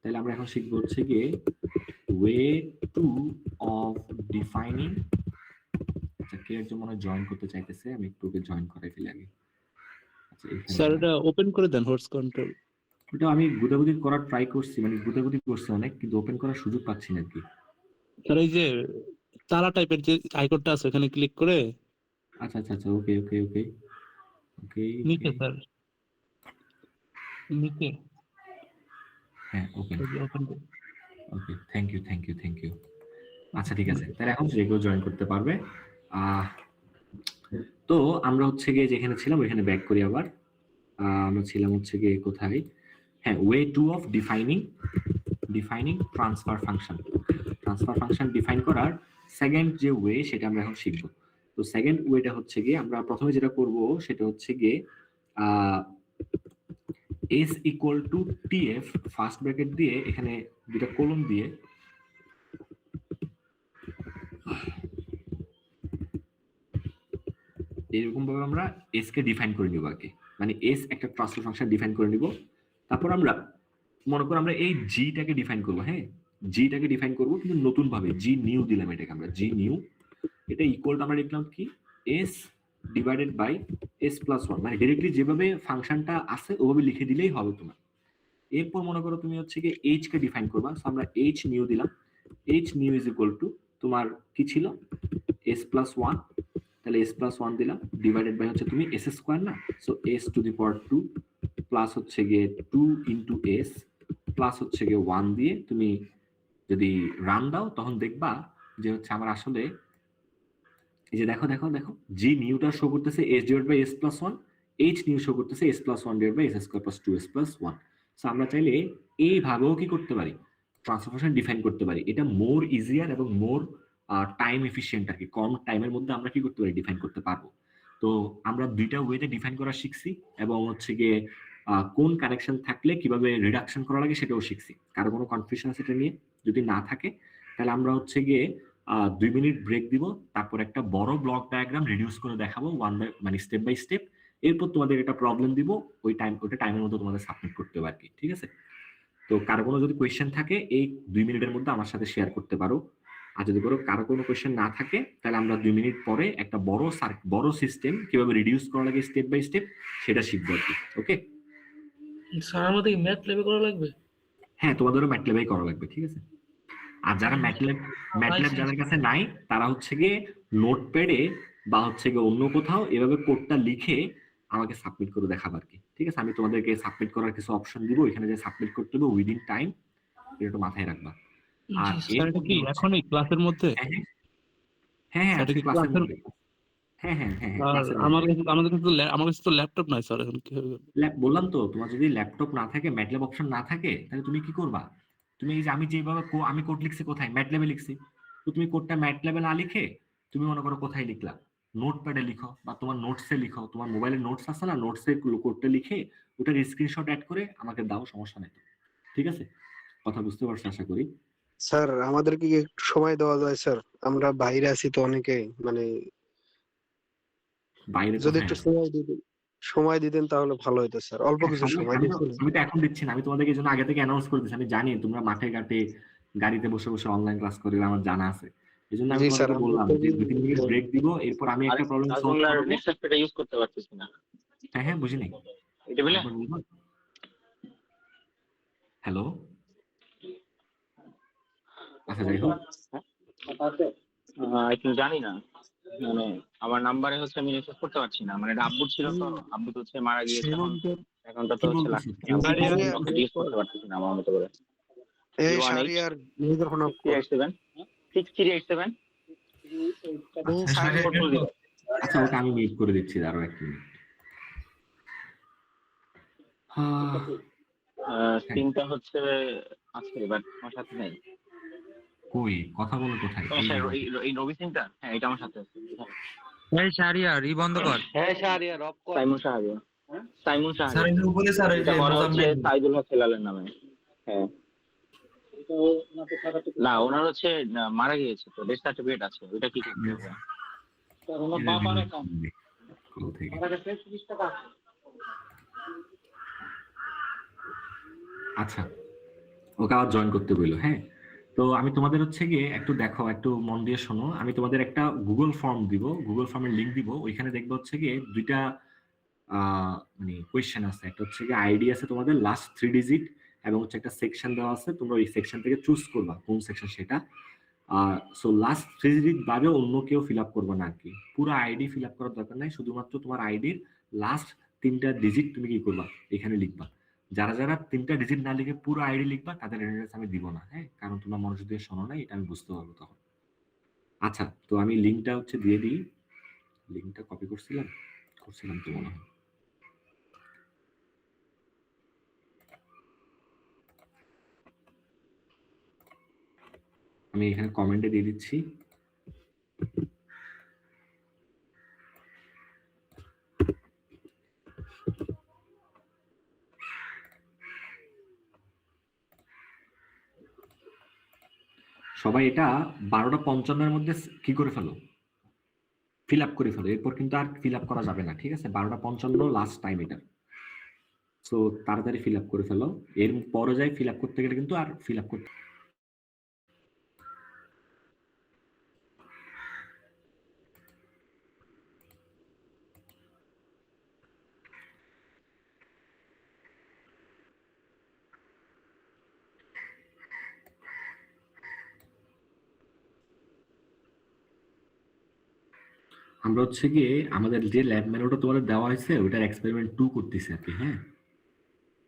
তাহলে আমরা এখন শিখবো হচ্ছে গিয়ে ওয়ে টু অফ ডিফাইনিং। আচ্ছা, কে একজন মনে জয়েন করতে চাইতেছে, আমি একটু ওকে জয়েন করাই ফেলি আগে। আচ্ছা, স্যার এটা ওপেন করে দেন হোস্ট কন্ট্রোল। ওটা আমি গুদাগুদি করার ট্রাই করছি, মানে গুদাগুদি করছি অনেক, কিন্তু ওপেন করার সুযোগ পাচ্ছি না আর কি। স্যার এই যে তারা টাইপের যে আইকনটা আছে ওখানে ক্লিক করে আচ্ছা আচ্ছা আচ্ছা, ওকে ওকে ওকে ওকে নিচে ওকে, স্যার নিচে হ্যাঁ ওপেন, ওপেন করে। Okay, thank you thank you thank you. আচ্ছা ঠিক আছে, তাহলে এখন যে কেউ জয়েন করতে পারবে। আহ তো আমরা হচ্ছে গিয়ে যেখানে ছিলাম ওইখানে ব্যাক করি আবার। আমরা ছিলাম হচ্ছে গিয়ে কোথায়, হ্যাঁ, way to of defining defining transfer function. Transfer function define করার সেকেন্ড যে ওয়ে সেটা আমরা এখন শিখবো। তো সেকেন্ড ওয়েটা হচ্ছে গিয়ে আমরা প্রথমে যেটা করব সেটা হচ্ছে গিয়ে S equal to TF first bracket দিয়ে এখানে দুটা কোলন দিয়ে এরকম ভাবে আমরা এস কে ডিফাইন করে নিব আর কি। মানে এস একটা ট্রান্সফার ফাংশন ডিফাইন করে নিব। তারপর আমরা মনে করো আমরা এই জিটাকে ডিফাইন করবো, হ্যাঁ, জিটাকে ডিফাইন করবো কিন্তু নতুন ভাবে জি নিউ দিলাম, এটাকে আমরা জি নিউ, এটা ইকুয়াল আমরা লিখলাম কি S divided by S plus one, মানে ডিরেক্টলি যেভাবে ফাংশনটা আছে ওভাবে লিখে দিলেই হবে তোমার। এরপর মনে করো তুমি হচ্ছে কি এইচ কে ডিফাইন করবা, সো আমরা এইচ নিউ দিলাম, H new is equal to তোমার কি ছিল এস প্লাস ওয়ান, তাহলে এস প্লাস ওয়ান দিলাম ডিভাইডেড বাই হচ্ছে তুমি এস স্কোয়ার না, so S to the power two plus হচ্ছে গিয়ে টু ইন্টু এস প্লাস হচ্ছে গিয়ে ওয়ান দিয়ে তুমি যদি রান দাও তখন দেখবা যে হচ্ছে আমার আসলে এই যে দেখো দেখো দেখো জি নিউটা শো করতেছে S divide by S plus one, H new show করতেছে S plus one divide by S square plus two S plus one. So আমরা চাইলে এইভাবেও কি করতে পারি ট্রান্সফরমেশন ডিফাইন করতে পারি, এটা মোর ইজিয়ার এবং মোর টাইম এফিসিয়েন্ট আর কি, কম টাইমের মধ্যে আমরা কি করতে পারি ডিফাইন করতে পারবো। তো আমরা দুইটা ওয়েতে ডিফাইন করা শিখছি এবং হচ্ছে গিয়ে কোন কানেকশন থাকলে কিভাবে রিডাকশন করা লাগে সেটাও শিখছি। কারো কোনো কনফিউশন আছে এটা নিয়ে? যদি না থাকে তাহলে আমরা হচ্ছে গিয়ে 2 মিনিট ব্রেক দিব, তারপর একটা বড় ব্লক ডায়াগ্রাম রিডিউস করে দেখাবো ওয়ান বাই মানে স্টেপ বাই স্টেপ। এরপর তোমাদের একটা প্রবলেম দিব, ওইটা টাইমের মধ্যে তোমাদের সাবমিট করতে হবে আর কি, ঠিক আছে? তো কারো কোনো যদি কোয়েশ্চেন থাকে এই 2 মিনিটের মধ্যে আমার সাথে শেয়ার করতে পারো। আর যদি কারো কোনো কোয়েশ্চেন না থাকে তাহলে আমরা 2 মিনিট পরে একটা বড় সিস্টেম কিভাবে রিডিউস করা লাগে স্টেপ বাই স্টেপ সেটা শিখবো আর কি। ওকে স্যার আমাদের ম্যাথ লেবে করা লাগবে? হ্যাঁ, তোমাদেরও ম্যাটল্যাবেই করা লাগবে, ঠিক আছে? আর যারা ম্যাটল্যাব যাদের কাছে নাই তারা হচ্ছে গিয়ে নোটপ্যাডে বা হচ্ছে গিয়ে অন্য কোথাও এভাবে কোডটা লিখে আমাকে সাবমিট করে দেখাবে আর কি, ঠিক আছে? আমি তোমাদেরকে সাবমিট করার কিছু অপশন দিব, এখানে যে সাবমিট করতে হবে উইদিন টাইম, এটা একটু মাথায় রাখবা। আর স্যার এটা কি এখনই ক্লাসের মধ্যে? হ্যাঁ হ্যাঁ হ্যাঁ, আজকে ক্লাসের মধ্যে। হ্যাঁ হ্যাঁ হ্যাঁ হ্যাঁ, ক্লাসের মধ্যে। আমার কাছে তো ল্যাপটপ নাই স্যার, এখন কি হবে? বললাম তো, তোমার যদি ল্যাপটপ না থাকে, ম্যাটল্যাব অপশন না থাকে, তাহলে তুমি কি করবা? তুমি এই যে আমি যেভাবে আমি কোড লিখছি কোথায়, ম্যাটল্যাবে লিখছি, তো তুমি কোডটা ম্যাটল্যাবে না লিখে তুমি মনে করো কোথায় লিখলা, নোটপ্যাডে লিখো বা তোমার নোটসে লিখো, তোমার মোবাইলে নোটস আছে না, নোটসে কোডটা লিখে ওটার স্ক্রিনশট অ্যাড করে আমাকে দাও, সমস্যা নেই তো, ঠিক আছে? কথা বুঝতে পারছো আশা করি। স্যার আমাদেরকে কি একটু সময় দেওয়া যায় স্যার? আমরা বাইরে আছি তো অনেকেই, মানে বাইরে যদি কোথায় একটু আছে? সময় দিতেন তাহলে ভালো হতো স্যার, অল্প হ্যাঁ, কিছু সময় আমি তো দিচ্ছেন। আমি তো এখন দিচ্ছি না, আমি তোমাদেরকে এই জন্য আগে থেকে অ্যানাউন্স করে দিচ্ছি, আমি জানি তোমরা মাঠে ঘাটে গাড়িতে বসে বসে অনলাইন ক্লাস করে, আমার জানা আছে, এই জন্য আমি জি স্যার, তোমাদেরকে আমরা বললাম যে 2-3 মিনিট ব্রেক দিব, এরপর আমি একটা প্রবলেম সলভ করব। নেক্সাসটা ইউজ করতে পারতেছি না। হ্যাঁ হ্যাঁ, বুঝিনি, এটা বলে হ্যালো, আচ্ছা যাই হোক, একটু জানি না, মানে আমার নাম্বারে হচ্ছে আমি রিচার্জ করতে পারছি না, মানে এটা আব্বুর ছিল তো, আব্বু তো হচ্ছে মারা গিয়েছে, এখনটা তো কি হচ্ছে বলতেছো? ইউজ করতে পারতেছি না আমার মতো করে। এই শাহরিয়ার নিজের ফোন 6387 6387 আচ্ছা ওটা আমি মিউট করে দিচ্ছি, আরো 1 মিনিট। সিমটা হচ্ছে আছে বাট আমার সাথে নাই। কই কথা বলো কোথায়? এই রবি সিমটা, হ্যাঁ এটা আমার সাথে আছে। এই শাহরিয়ার ই বন্ধ কর। হ্যাঁ শাহরিয়ার অফ কর। Simon Shahriar, Simon sir Shahriar এর উপরে স্যার এই যে হচ্ছে সাইদুল হক হেলালের নামে। হ্যাঁ না, ওনার হচ্ছে মারা গিয়েছে তো, ডেথ সার্টিফিকেট আছে, ওটা কি করতে হবে? স্যার ওনার বাবার অ্যাকাউন্ট থেকে আমার কাছে 30 টাকা আছে। আচ্ছা ওকে আবার জয়েন করতে বললো। হ্যাঁ, তো আমি তোমাদের হচ্ছে গিয়ে একটু দেখো, একটু মন দিয়ে শোনো। আমি তোমাদের একটা গুগল ফর্ম দিব, গুগল ফর্মের লিংক দিব। ওইখানে দেখবো হচ্ছে গিয়ে দুইটা মানে কোয়েশ্চেন আছে। একটা হচ্ছে গিয়ে আইডি আছে তোমাদের লাস্ট 3 ডিজিট, এবং হচ্ছে একটা সেকশন দেওয়া আছে, তোমরা ওই সেকশন থেকে চুজ করবা কোন সেকশন সেটা। সো লাস্ট 3 ডিজিট বাদে অন্য কেউ ফিল আপ করবে না আর কি। পুরো আইডি ফিল আপ করার দরকার নাই, শুধুমাত্র তোমার আইডির লাস্ট 3টা ডিজিট তুমি কি করবা এখানে লিখবা। যারা যারা 3টা ডিজিট না লিখে পুরো আইডি লিখবা তাদের অ্যাটেন্ডেন্স আমি দিব না। হ্যাঁ, কারণ তোমরা মনোযোগ দিয়ে শোনো না, এটা আমি বুঝতে পারবো তখন। আচ্ছা, তো আমি লিংকটা হচ্ছে দিয়ে দিই। লিংকটা কপি করছিলাম তো মনে হয়। আমি এখানে কমেন্টে দিয়ে দিচ্ছি। সবাই এটা 12:55 মধ্যে কি করে ফেলো, ফিল আপ করে ফেলো। এরপর কিন্তু আর ফিল আপ করা যাবে না, ঠিক আছে? 12:55 লাস্ট টাইম এটা। সো তাড়াতাড়ি ফিল আপ করে ফেলো, এর পরে যাই ফিল আপ করতে গেলে কিন্তু আর ফিল আপ করতে। আমরা হচ্ছে গিয়ে আমাদের যে ল্যাব ম্যানুয়ালটা তোমাদের দেওয়া হয়েছে ওটার এক্সপেরিমেন্ট 2 করতেছি আর কি। হ্যাঁ,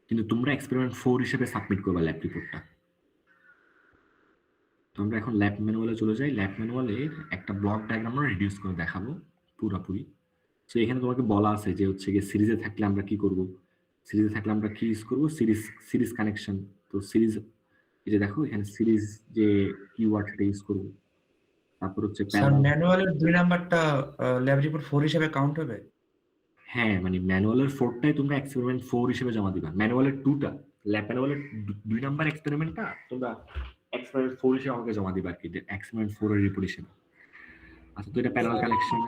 কিন্তু তোমরা এক্সপেরিমেন্ট 4 হিসেবে সাবমিট করবা ল্যাব রিপোর্টটা। তো আমরা এখন ল্যাব ম্যানুয়ালে চলে যাই। ল্যাব ম্যানুয়ালের একটা ব্লক ডায়াগ্রাম আমরা রিডিউস করে দেখাবো পুরোপুরি। তো এখানে তোমাকে বলা আছে যে হচ্ছে গিয়ে সিরিজে থাকলে আমরা কি করব, সিরিজে থাকলে আমরা কি ইউজ করব, সিরিজ কানেকশন। তো সিরিজ, এই যে দেখো এখানে সিরিজ যে কিওয়ার্ড সেটা ইউজ করব। তারপর হচ্ছে স্যার ম্যানুয়ালের 2 নাম্বারটা ল্যাব রিপোর্ট 4 হিসেবে কাউন্ট হবে? হ্যাঁ, মানে ম্যানুয়ালের 4টাই তোমরা এক্সপেরিমেন্ট 4 হিসেবে জমা দিবা। ম্যানুয়ালের 2টা, ল্যাব ম্যানুয়ালের 2 নাম্বার এক্সপেরিমেন্টটা তোমরা এক্সপেরিমেন্ট 4 হিসেবে আমাকে জমা দিবা আর কি, এক্সপেরিমেন্ট 4 এর রিপোর্ট হিসেবে। আচ্ছা, তো এটা প্যারালাল কানেকশন।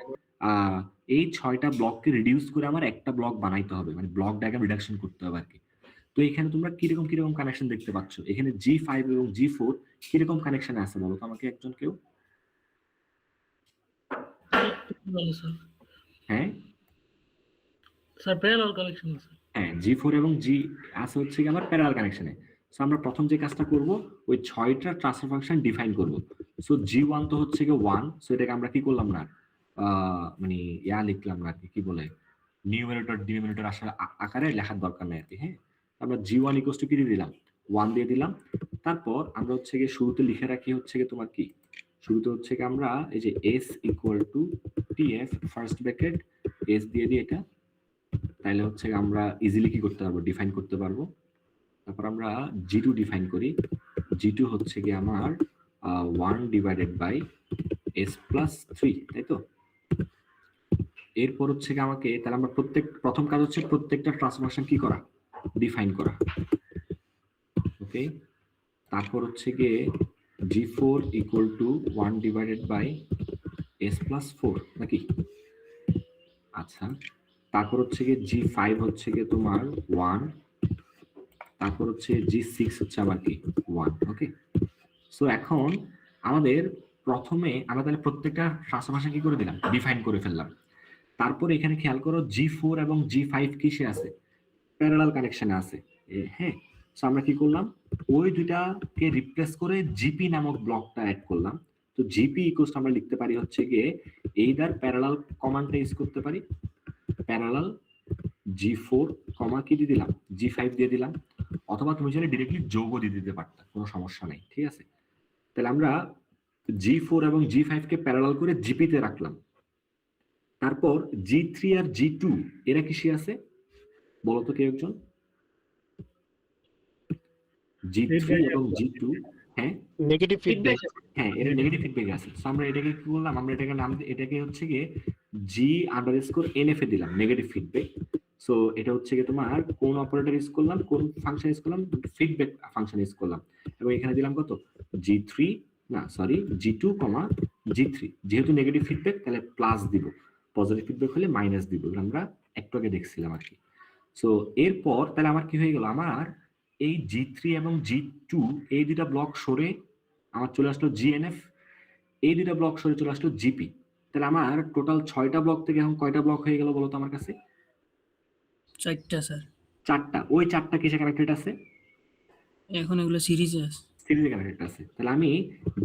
এই 6টা ব্লককে রিডিউস করে আমার একটা ব্লক বানাইতে হবে, মানে ব্লক ডায়াগ্রাম রিডাকশন করতে হবে আর কি। তো এখানে তোমরা কিরকম কিরকম কানেকশন দেখতে পাচ্ছ, এখানে G5 এবং G4 কিরকম কানেকশন আছে বলো তো আমাকে একজন কেউ। হ্যাঁ স্যার প্যারালাল কানেকশন আছে। হ্যাঁ, G4 এবং G আছে হচ্ছে কি আমার প্যারালাল কানেকশনে। সো আমরা প্রথম যে কাজটা করব ওই 6টা ট্রান্সফার ফাংশন ডিফাইন করব। সো G1 তো হচ্ছে কি 1, সো এটাকে আমরা কি করলাম না, মানে লিখলাম না আর কি বলে, নিউমারেটর ডিনোমিনেটর আসলে আকারে লেখার দরকার নাই আর কি। হ্যাঁ, আমরা G1 ইকুয়ালস টু কি দিয়ে দিলাম, 1 দিয়ে দিলাম। তারপর আমরা হচ্ছে কি শুরুতে লিখে রাখি হচ্ছে কি তোমার কি, শুরুতে হচ্ছে কি আমরা এই যে S equal to TF first bracket S দিয়ে দিই এটা, তাহলে হচ্ছে আমরা ইজিলি কি করতে পারবো, ডিফাইন করতে পারবো। তারপর আমরা G2 ডিফাইন করি। G2 হচ্ছে কি আমার 1 ডিভাইডেড বাই S প্লাস 3, তাই তো? এরপর হচ্ছে কি আমাকে, তাহলে আমরা প্রথম কাজ হচ্ছে প্রত্যেকটা ট্রান্সফরমেশন কি করা, ডিফাইন করা। ওকে, তারপর হচ্ছে গিয়ে G4 equal to 1 divided by S plus 4 নাকি? আচ্ছা, তারপর হচ্ছে গিয়ে G5 হচ্ছে গিয়ে তোমার 1, তারপর হচ্ছে G6 হচ্ছে আবার কি 1। ওকে, সো এখন আমাদের প্রথমে আমরা তাহলে প্রত্যেকটা ট্রান্সফরমেশন কি করে দিলাম, ডিফাইন করে ফেললাম। তারপর এখানে খেয়াল করো G4 এবং G5 কিসে আছে, প্যারালাল কানেকশনে আছে। হ্যাঁ, সো আমরা কি করলাম, ওই দুইটাকে রিপ্লেস করে জিপি নামক ব্লকটা অ্যাড করলাম। তো জিপি ইকুয়ালস আমরা লিখতে পারি হচ্ছে গিয়ে এইদার প্যারালাল কমান্ডটা ইউজ করতে পারি, প্যারালাল G4 কমা কি দিয়ে দিলাম, G5 দিয়ে দিলাম, অথবা তুমি চাইলে ডিরেক্টলি যোগও দিয়ে দিতে পারতা, কোনো সমস্যা নাই, ঠিক আছে? তাহলে আমরা G4 এবং G5 কে প্যারালাল করে জিপি তে রাখলাম। তারপর G3 আর G2 এরা কিসে আছে বলো তো কেউ একজন? G3 এবং G2, হ্যাঁ নেগেটিভ ফিডব্যাক। হ্যাঁ, এটা নেগেটিভ ফিডব্যাক আছে। সো আমরা এটাকে কি বললাম, আমরা এটাকে নাম, এটাকে হচ্ছে গিয়ে G_NF এ দিলাম, নেগেটিভ ফিডব্যাক। সো এটা হচ্ছে গিয়ে তোমার কোন অপারেটর ইউজ করলাম, কোন ফাংশন ইউজ করলাম, ফিডব্যাক ফাংশন ইউজ করলাম, এবং এখানে দিলাম কত, G3 না সরি G2, G3। যেহেতু নেগেটিভ ফিডব্যাক তাহলে প্লাস দিব, পজিটিভ ফিডব্যাক হলে মাইনাস দিব, আমরা একটু আগে দেখছিলাম আর কি। সো এরপর তাহলে আমার কি হয়ে গেল, আমার এই G3 এবং G2 এই দুটা ব্লক সরে আমার চলে আসলো GNF, এই দুটা ব্লক সরে চলে আসলো GP। তাহলে আমার টোটাল 6টা ব্লক থেকে এখন কয়টা ব্লক হয়ে গেল বলো তো আমার কাছে? 4টা স্যার। 4টা। ওই 4টা কিসে কানেক্টেড আছে? এখন এগুলো সিরিজে আছে। সিরিজে কানেক্টেড আছে। তাহলে আমি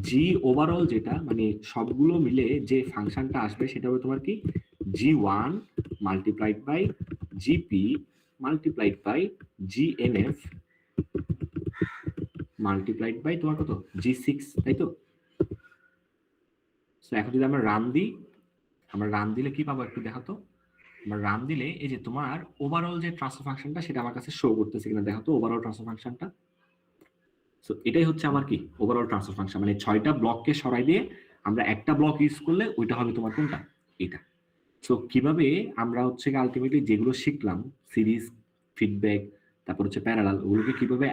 জি ওভারঅল যেটা মানে সবগুলো মিলে যে ফাংশনটা আসবে সেটা হবে তোমার কি G1 multiplied by GP multiplied by GNF multiplied by তোমার কত G6, তাই তো? সো এখন যদি আমরা রান দিই, আমরা রান দিলে কি পাবো একটু দেখাতো। আমরা রান দিলে এই যে তোমার ওভারঅল যে ট্রান্সফার ফাংশনটা সেটা আমার কাছে শো করতেছে কিনা দেখাতো, ওভারঅল ট্রান্সফার ফাংশনটা। সো এটাই হচ্ছে আমার কি ওভারঅল ট্রান্সফার ফাংশন, মানে 6টা ব্লককে সরাই দিয়ে আমরা একটা ব্লক ইউজ করলে ওইটা হবে তোমার কোনটা, এটা। সো কিভাবে আমরা হচ্ছে আলটিমেটলি যেগুলো শিখলাম সিরিজ, ফিডব্যাক, তারপর হচ্ছে প্যারালাল, ওগুলোকে কিভাবে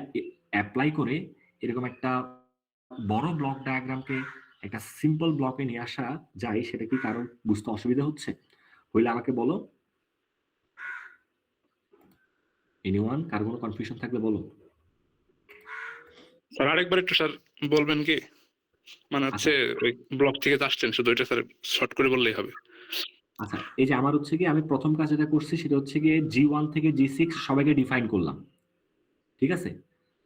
অ্যাপ্লাই করে এরকম একটা বড় ব্লক ডায়াগ্রামকে একটা সিম্পল ব্লকে নিয়ে আসা যায়, সেটা কি কারো বুঝতে অসুবিধা হচ্ছে? হইলে আমাকে বলো। এনিওয়ান, কার কোনো কনফিউশন থাকলে বলো। স্যার আরেকবার একটু স্যার বলবেন কি? মানে হচ্ছে ওই ব্লক থেকে আসছেন, শুধু এটা স্যার শর্ট করে বললেই হবে। আচ্ছা, এই যে আমার হচ্ছে কি আমি প্রথম কাজ যেটা করছি সেটা হচ্ছে গিয়ে G1 থেকে G6 সবাইকে ডিফাইন করলাম, ঠিক আছে?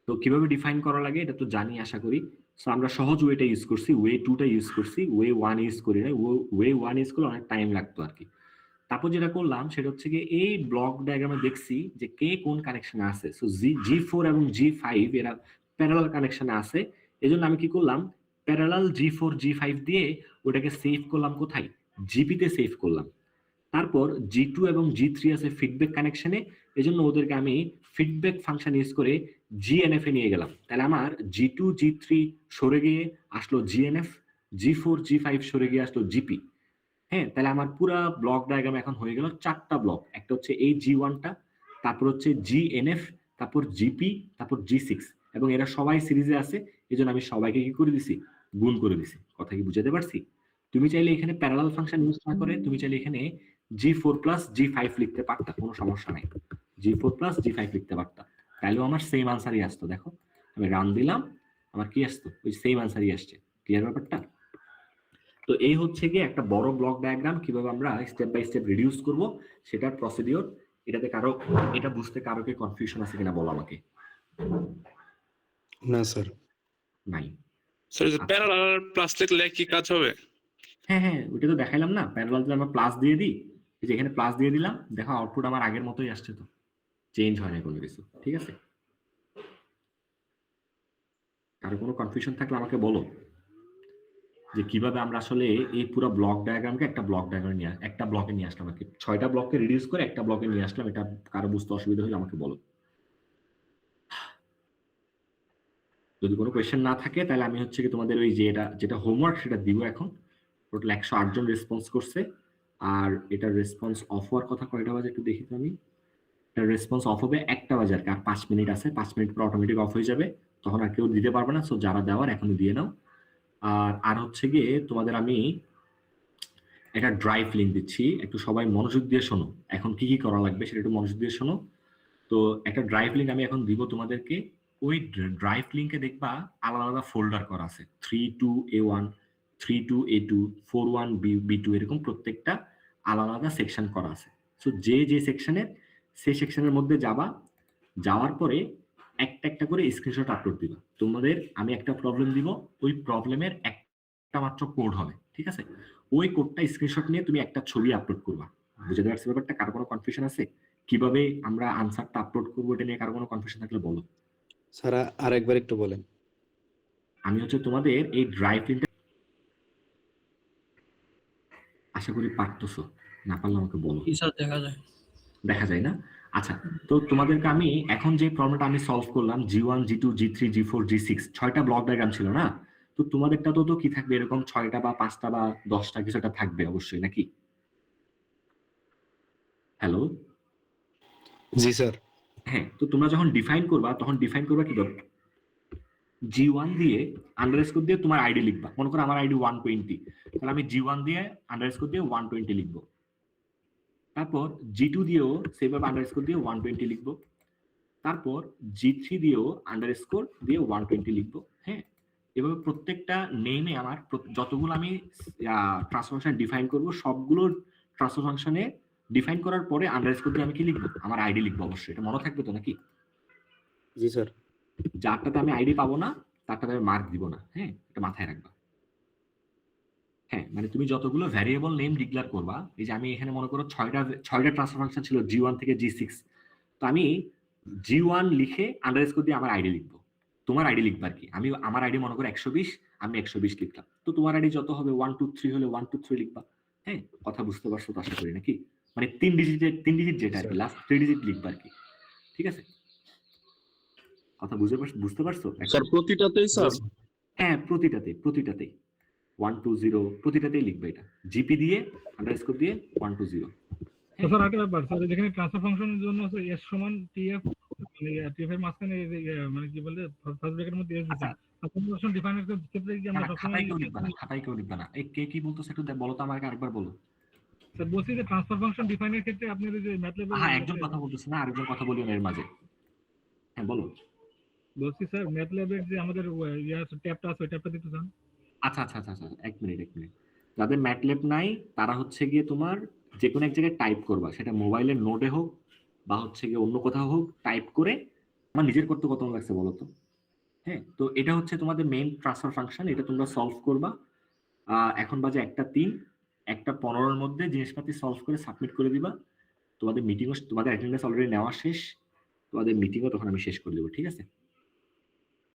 তো কিভাবে ডিফাইন করা লাগে এটা তো জানি আশা করি। সো আমরা সহজ ওয়েটা ইউজ করছি, ওয়ে 2টা ইউজ করছি, ওয়ে 1 ইউজ করি না। ওয়ে 1 ইউজ করলে অনেক টাইম লাগতো আর কি। তারপর যেটা করলাম সেটা হচ্ছে গিয়ে এই ব্লক ডায়াগ্রামে দেখছি যে কে কোন কানেকশনে আছে। সো G4 এবং G5 এরা প্যারালাল কানেকশনে আছে, এজন্য আমি কি করলাম প্যারালাল G4 G5 দিয়ে ওটাকে সেভ করলাম কোথায়, GP তে সেভ করলাম। তারপর G2 এবং G3 আছে ফিডব্যাক কানেকশনে, এজন্য ওদেরকে আমি ফিডব্যাক ফাংশন ইউজ করে GNF এ নিয়ে গেলাম। তাহলে আমার G2 G3 সরে গিয়ে আসলো GNF, G4 G5 সরে গিয়ে আসলো GP। হ্যাঁ, তাহলে আমার পুরো ব্লক ডায়াগ্রাম এখন হয়ে গেল 4টা ব্লক। একটা হচ্ছে এই G1টা, তারপর হচ্ছে GNF, তারপর GP, তারপর G6, এবং এরা সবাই সিরিজে আছে, এজন্য আমি সবাইকে কি করে দিছি, গুণ করে দিছি। কথা কি বুঝাতে পারছি? তুমি চাইলে এখানে প্যারালাল ফাংশন ইউজ না করে তুমি চাইলে এখানে G4 প্লাস G5 লিখতে পারতা, কোনো সমস্যা নাই। G4 প্লাস G5 লিখতে পারতা, তাহলেও আমার সেম আনসারই আসতো। দেখো আমি রান দিলাম, আমার কি আসতো, ওই সেম আনসারই আসছে। ক্লিয়ার ব্যাপারটা? তো এই হচ্ছে গিয়ে একটা বড় ব্লক ডায়াগ্রাম কিভাবে আমরা স্টেপ বাই স্টেপ রিডিউস করব সেটার প্রসিডিওর। এটাতে কারো এটা বুঝতে কারো কি কনফিউশন আছে কিনা বলো আমাকে। না স্যার। নাই? স্যার যে প্যারালাল প্লাস লিখলে কি কাজ হবে? হ্যাঁ হ্যাঁ, ওটা তো দেখাইলাম না। প্যারালাল যদি আমরা প্লাস দিয়ে দিই, এই যে এখানে প্লাস দিয়ে দিলাম, দেখো আউটপুট আমার আগের মতোই আসছে, তো চেঞ্জ হয় না কোনো কিছু। ঠিক আছে, কারো কোনো কনফিউশন থাকলে আমাকে বলো যে কিভাবে আমরা আসলে এই পুরো ব্লক ডায়াগ্রামকে একটা ব্লক ডায়াগ্রামে নিয়ে একটা ব্লকে নিয়ে আসলাম আর কি। 6টা ব্লককে রিডিউস করে একটা ব্লকে নিয়ে আসলাম। এটা কারো বুঝতে অসুবিধা হলে আমাকে বলো। যদি কোনো কোয়েশ্চেন না থাকে তাহলে আমি হচ্ছে কি তোমাদের ওই যে যেটা হোমওয়ার্ক সেটা দিব এখন। টোটাল 108 জন রেসপন্স করছে, আর এটার রেসপন্স অফ হওয়ার কথা কয়টা বাজে একটু দেখি তো আমি। এটার রেসপন্স অফ হবে 1টা বাজে আর কি, আর 5 মিনিট আছে, 5 মিনিট পর অটোমেটিক অফ হয়ে যাবে, তখন আর কেউ দিতে পারবে না। সো যারা দেওয়ার এখনই দিয়ে নাও। আর হচ্ছে গিয়ে তোমাদের আমি একটা ড্রাইভ লিঙ্ক দিচ্ছি, একটু সবাই মনোযোগ দিয়ে শোনো। এখন কি কি করা লাগবে সেটা একটু মনোযোগ দিয়ে শোনো। তো একটা ড্রাইভ লিঙ্ক আমি এখন দিব তোমাদেরকে। ওই ড্রাইভ লিঙ্কে দেখবা আলাদা আলাদা ফোল্ডার করা আছে, 32A1, 32A2, 41B2, এরকম প্রত্যেকটা আলাদা আলাদা সেকশন করা আছে। সো যে সেকশনের সেই সেকশনের মধ্যে যাওয়ার পরে একটা একটা করে স্ক্রিনশট আপলোড দিবা। তোমাদের আমি একটা প্রবলেম দিব, ওই প্রবলেমের একটা মাত্র কোড হবে, ঠিক আছে? ওই কোডটা স্ক্রিনশট নিয়ে তুমি একটা ছবি আপলোড করবা। বুঝতে পারছি ব্যাপারটা? কারো কোনো কনফিউশন আছে কিভাবে আমরা আনসারটা আপলোড করবো এটা নিয়ে? কারো কোনো কনফিউশন থাকলে বলো। স্যার আরেকবার একটু বলেন। আমি হচ্ছে তোমাদের এই ড্রাইভ লিঙ্কটা আশা করি পারতেছো, না পারলে আমাকে বলো। স্যার দেখা যায়। দেখা যায় না? আচ্ছা, তো তোমাদেরকে আমি এখন যে প্রবলেমটা আমি সলভ করলাম, G1 G2 G3 G4 G6, 6টা ব্লক ডায়াগ্রাম ছিল না? তো তোমাদেরটা তো কি থাকবে, এরকম 6টা বা 5টা বা 10টা কিছু একটা থাকবে অবশ্যই, নাকি? হ্যালো? জি স্যার। হ্যাঁ, তো তোমরা যখন ডিফাইন করবা তখন ডিফাইন করবা কিভাবে? G1 দিয়ে আন্ডারস্কোর দিয়ে তোমার আইডি লিখবা। মনে করো আমার আইডি 120, তাহলে আমি G1 দিয়ে আন্ডারস্কোর দিয়ে 120 লিখবো। তারপর G2 দিয়েও সেভাবে আন্ডারস্কোর দিয়ে 120 লিখবো। তারপর G3 দিয়েও আন্ডারস্কোর দিয়ে 120 লিখবো। হ্যাঁ, এভাবে প্রত্যেকটা নেমে আমার যতগুলো আমি ট্রান্সফার ফাংশন ডিফাইন করব সবগুলো ট্রান্সফার ফাংশনে ডিফাইন করার পরে আন্ডারস্কোর দিয়ে আমি কি লিখবো, আমার আইডি লিখবো। অবশ্যই এটা মনে থাকবে তো নাকি? জি স্যার। যারটাতে আমি আইডি পাবো না তারটাতে আমি মার্ক দিব না। হ্যাঁ, এটা মাথায় রাখবা। হ্যাঁ, মানে তুমি যতগুলো ভ্যারিয়েবল নেম ডিক্লেয়ার করবা, এই যে আমি এখানে মনে করো ছয়টা ট্রান্সফার ফাংশন ছিল G1 থেকে G6, তো আমি G1 লিখে আন্ডারস্কোর দিয়ে আমার আইডি লিখবো। তোমার আইডি লিখবা আর কি। আমি আমার আইডি মনে করো 120, আমি 120 লিখলাম। তো তোমার আইডি যত হবে 1 2 3 হলে 1 2 3 লিখবা। হ্যাঁ, কথা বুঝতে পারছো তো আশা করি নাকি? মানে 3 ডিজিট যেটা আর কি, লাস্ট 3 ডিজিট লিখবা আর কি। ঠিক আছে, কথা বুঝতে পারছো? স্যার প্রতিটাতেই স্যার? হ্যাঁ, প্রতিটাতেই 1 2 0 প্রতিটাতেই লিখবে এটা, জিপি দিয়ে আন্ডারস্কোর দিয়ে 1 2 0। তো স্যার একটা ব্যাপার স্যার, যেখানে ট্রান্সফার ফাংশনের জন্য আছে s সমান tf, মানে tf এর মাঝখানে মানে কি বলে ফার্স্ট ব্র্যাকেটের মধ্যে s দিতে ফাংশন ডিফাইনের ক্ষেত্রে কি আমরা সবসময় খাতায় কেউ লিখবে না। এই কে কি বলতেছে একটু বলো তো আমাকে আরেকবার বলো। স্যার বলছি যে ট্রান্সফার ফাংশন ডিফাইনের ক্ষেত্রে আপনি যে ম্যাথল্যাব হ্যাঁ, একজন কথা বলতেছে না, আরেকজন কথা বলিও না এর মাঝে। হ্যাঁ বলো। বলছি স্যার ম্যাথল্যাবের যে আমাদের ট্যাবটা আছে ওই ট্যাবটা দিতে চান? আচ্ছা, এক মিনিট। যাদের ম্যাটল্যাব নাই তারা হচ্ছে গিয়ে তোমার যে কোনো এক জায়গায় টাইপ করবা, সেটা মোবাইলের নোটে হোক বা হচ্ছে গিয়ে অন্য কোথাও হোক, টাইপ করে আমার নিজের করতে কত লাগছে বলো তো। হ্যাঁ, তো এটা হচ্ছে তোমাদের মেইন ট্রান্সফার ফাংশন, এটা তোমরা সলভ করবা। এখন বাজে 1:03, 1:15 মধ্যে জিনিসপাতি সলভ করে সাবমিট করে দিবা। তোমাদের অ্যাটেন্ডেন্স অলরেডি নেওয়া শেষ, তোমাদের মিটিংও তখন আমি শেষ করে দেবো। ঠিক আছে?